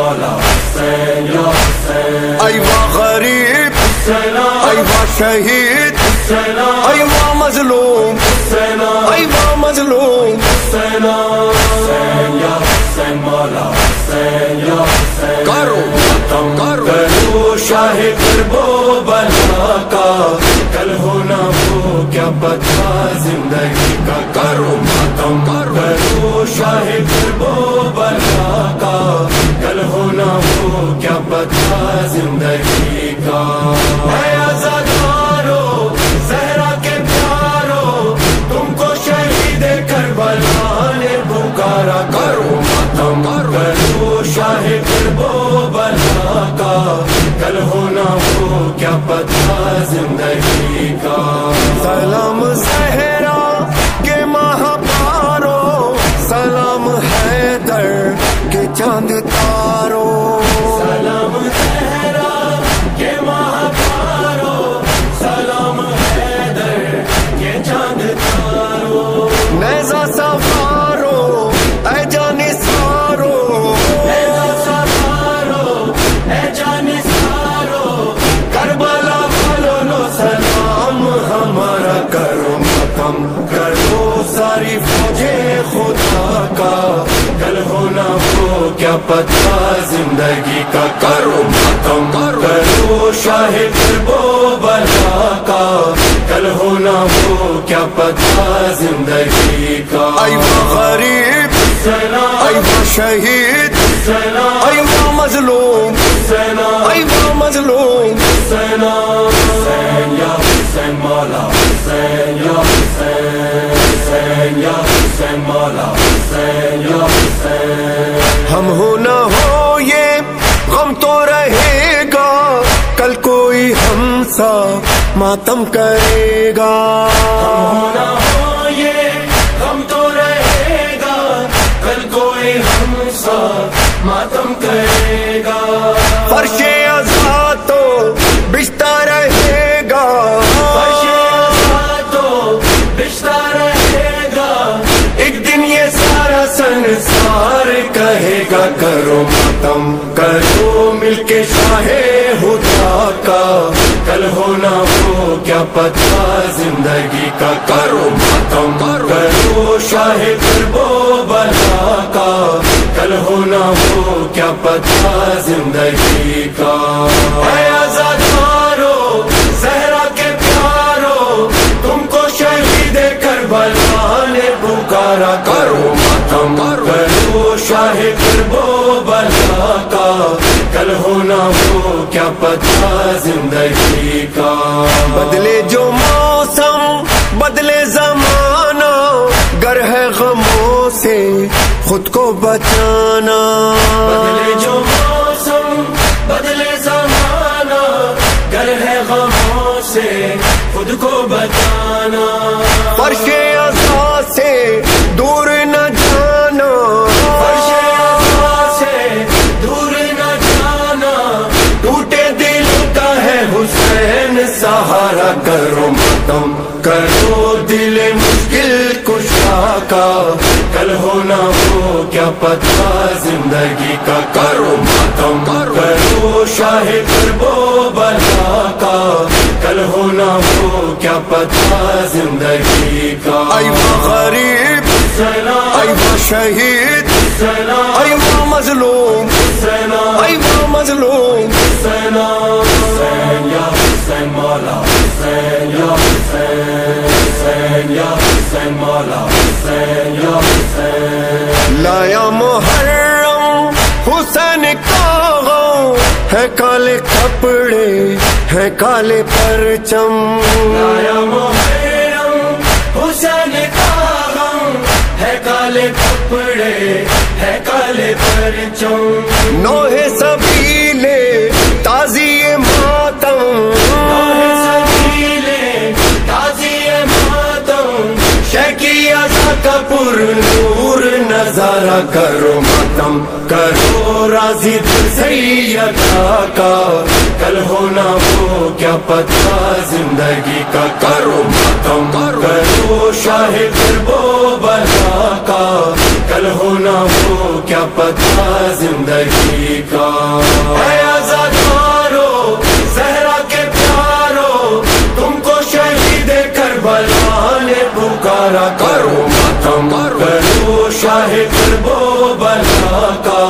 مولا حسین یا حسین، ایوا غریب ایوا شہید ایوا مظلوم ایوا مظلوم، حسین یا حسین مولا حسین یا حسین، کرو کرو شاہ کرب و بلا کا، کل ہونا وہ کیا پتہ زندگی کا، کرو ماتم کرو شاہ کرب و بلا کا، کل ہونا وہ کیا پتہ زندگی کا، اے آزادارو زہرا کے پیارو، تم کو شہید کربلا نے پکارا، کرو ماتم کرو شاہ کرب و بلا کا، کل ہونا وہ کیا پتہ زندگی کا، سلام زہرا کے ماہ پارو، سلام حیدر کے چاند تارو، سلام زہرا کے ماہ پارو، سلام حیدر کے چاند تارو، نیزہ سوارو اے جان سارو، نیزہ سوارو اے جان سارو، کربلا والوں نو سلام ہمارا، کرو ماتم کرو ساری فوجیں خدا کا، کل ہونا وہ کیا پتہ زندگی کا، کرو ماتم کرو شاہ کرب و بلا کا، کل ہونا وہ کیا پتہ زندگی کا، ایوا غریب ایوا شہید ایوا مظلوم ایوا مظلوم، حسین یا حسین مولا حسین یا حسین، حسین یا حسین مولا حسین یا حسین، ہم ہو نہ ہو یہ غم تو رہے گا، کل کوئی ہم سا ماتم کرے گا، ہونا ہو یہ غم تو رہے گا، کل کوئی ہم سا ماتم کرے گا، فرش عزا تو بچتا رہے گا، فرش عزا تو بچتا رہے گا، ایک دن یہ سارا سنسار کہے گا، کرو ماتم کرو مل کے شاہ خدا کا، کل ہونا وہ کیا پتہ زندگی کا، کرو ماتم کرو شاہ کرب و بلا کا، کل ہونا وہ کیا پتہ زندگی کا، اے آزادارو زہرا کے پیارو، تم کو شہید کربلا نے پکارا، کرو ماتم کرو شاہ کرب و بلا کا، کل ہونا وہ کیا پتہ زندگی کا، بدلے جو موسم بدلے زمانہ، گر ہے غموں سے خود کو بچانا، بدلے جو موسم بدلے زمانہ، گر ہے غموں سے خود کو بچانا، فرش عزا سے دور نہ جانا، فرش عزا سے دور نہ جانا، ٹوٹے دل کا ہے حسین سہارا، کرو ماتم کرو دل مشکل کشا کا، کل ہونا وہ کیا پتہ زندگی کا، کرو ماتم کرو شاہ کرب و بلا کا، کل ہونا وہ کیا پتہ زندگی کا، ایوا غریب ایوا شہید ایوا مظلوم ایوا مظلوم، حسین یا حسین مولا حسین یا حسین، حسین یا حسین مولا حسین یا حسین، لایا محرم حسین کا غم، ہے کالے کپڑے ہے کالے پرچم، لایا محرم حسین کا غم، ہے کالے کپڑے ہے کالے پرچم، نوح سبیلے تازی ماتم، سبیلے تازی ماتم، شکی ازا کا نور نور نظارہ کرو ماتم کرو راضی دل سید کا کل ہونا وہ کیا پتہ زندگی کا کرو ماتم کرو شاہ دربو بلا کا کل ہونا وہ کیا پتہ زندگی کا اے آزادارو زہرا کے پیارو تم کو شہید کربلا نے پکارا کرو ماتم کرو شاہ دربو بلا کا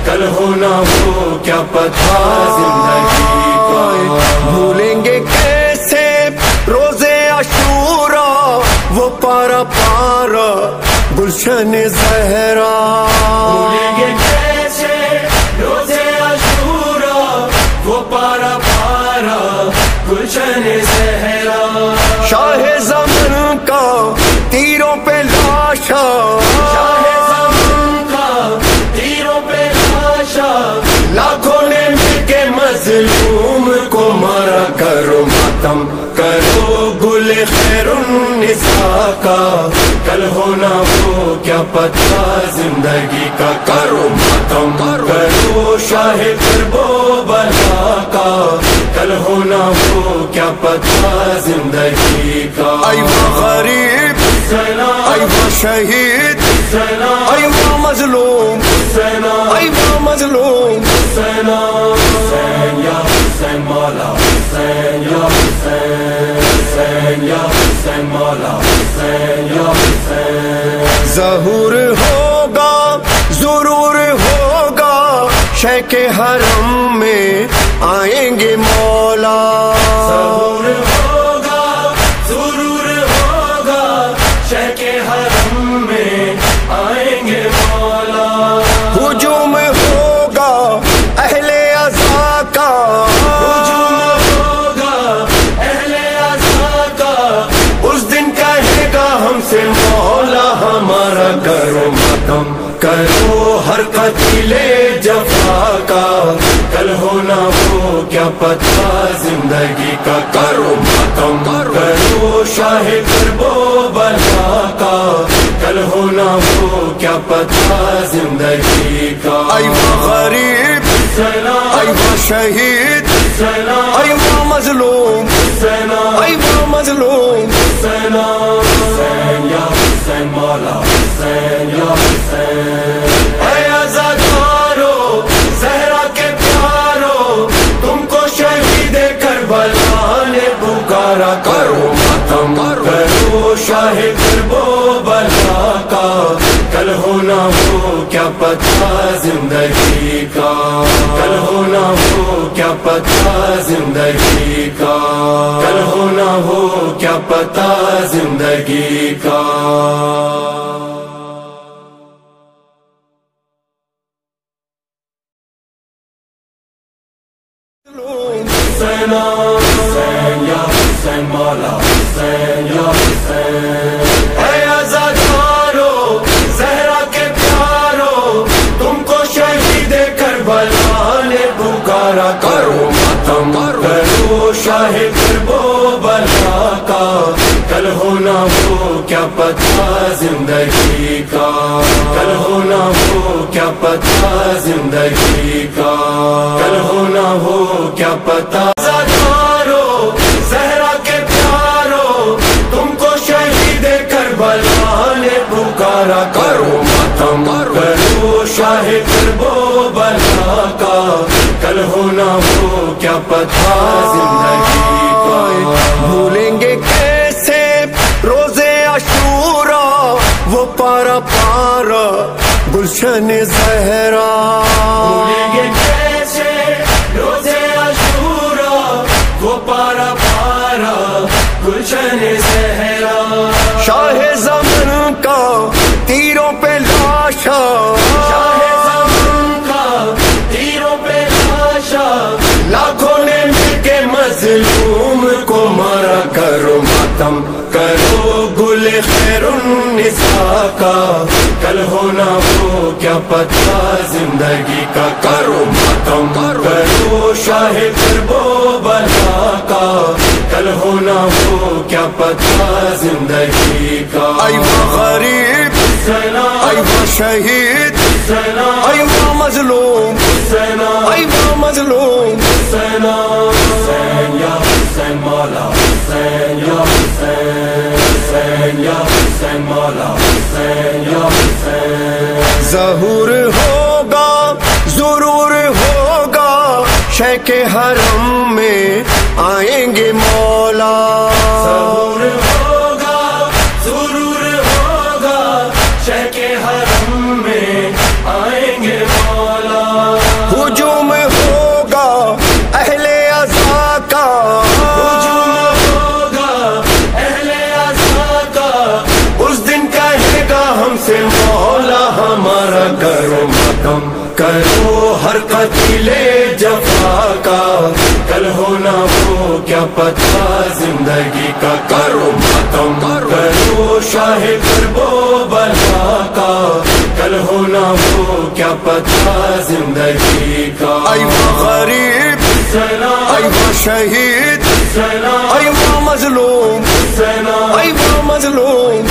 کل ہونا وہ کیا پتہ زندگی کا بھولیں گے کیسے روزے عاشورا وہ پارا پارا گلشن زہرا بھولیں گے کیسے روزے عاشورا وہ پارا پارا گلشن زہرا شاہ زمن کا تیروں پہ لاشا شاہ زمان کا تیروں پہ لاشا لاکھوں نے مل کے مظلوم کو مارا کرو ماتم کرو گل خیر النساء کا کل ہونا وہ کیا پتہ زندگی کا کرو ماتم کرو شاہ دربو بلا کا کل ہونا وہ کیا پتہ زندگی کا ایوہ غریب ایوہ شہید ایوہ مظلوم ایوہ مظلوم حسین یا حسین مولا حسین یا حسین حسین یا حسین مولا حسین یا حسین ظہور ہوگا ضرور ہوگا شہ کے حرم میں آئیں گے مولا ظہور ہوگا ضرور ہوگا شہ کے حرم میں آئیں گے مولا ہجوم ہوگا اہل عزا کا ہجوم ہوگا اہل عزا کا اس دن کہے گا ہم سے مولا ہمارا کرو ماتم کرو ہر قتیل جفا کا کل ہونا وہ کیا پتہ زندگی کا کرو ماتم کرو شاہ دربو بلا کا کل ہونا وہ کیا پتہ زندگی کا ایوہ غریب ایوہ شہید ایوہ مظلوم ایوہ مظلوم حسین یا حسین مولا حسین یا حسین اے آزادارو زہرا کے پیارو تم کو شہید کربلا نے پکارا کرو ماتم کرو شاہ دربو بلا کا کل ہونا وہ کیا پتہ زندگی کا کل ہونا وہ کیا پتہ زندگی کا کل ہونا وہ کیا پتہ زندگی کا حسین یا حسین مولا حسین یا حسین اے آزادارو زہرا کے پیارو تم کو شہید کربلا نے پکارا کرو ماتم کرو شاہ دربو بلا کا کل ہونا وہ کیا پتہ زندگی کا کل ہونا وہ کیا پتہ زندگی کا کل ہونا وہ کیا پتہ آزادارو زہرا کے پیارو تم کو شہید کربلا نے پکارا کرو ماتم کرو شاہ دربو بلا کا کل ہونا وہ کیا پتہ زندگی کا بھولیں گے کیسے روزے عاشورا وہ پارا پارا گلشن زہرا بھولیں گے کیسے روزے عاشورا وہ پارا پارا گلشن زہرا شاہ زمن کا تیروں پہ لاشا شاہ زمان کا تیروں پہ لاشا لاکھوں نے مل کے مظلوم کو مارا کرو ماتم کرو گل خیر النساء کا کل ہونا وہ کیا پتہ زندگی کا کرو ماتم کرو شاہ دربو بلا کا کل ہونا وہ کیا پتہ زندگی کا ایوہ غریب ایوا شہید ایوا مظلوم ایوا مظلوم ظہور ہوگا ضرور ہوگا شہ کے حرم میں آئیں گے مولا ضرور ہوگا ضرور ہوگا شہ کے حرم میں آئیں گے مولا ہجوم ہوگا اہل عزا کا ہجوم ہوگا اہل عزا کا اس دن کہے گا ہم سے مولا ہمارا کرو ماتم کرو ہر قتیل جفا کا کل ہونا وہ کیا پتہ زندگی کا کرو ماتم کرو شاہ کرب و بلا کا کل ہونا وہ کیا پتہ زندگی کا ایوا غریب ایوا شہید ایوا مظلوم ایوا مظلوم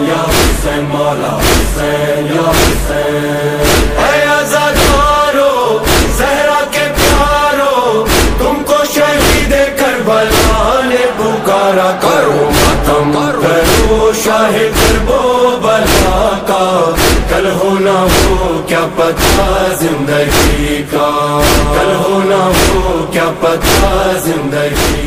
یا حسین مولا حسین یا حسین اے عزادارو زہرا کے پیارو تم کو شہید کربلا نے پکارا کرو ماتم کرو شاہ کرب و بلا کا کل ہونا وہ کیا پتہ زندگی کا کل ہونا وہ کیا پتہ زندگی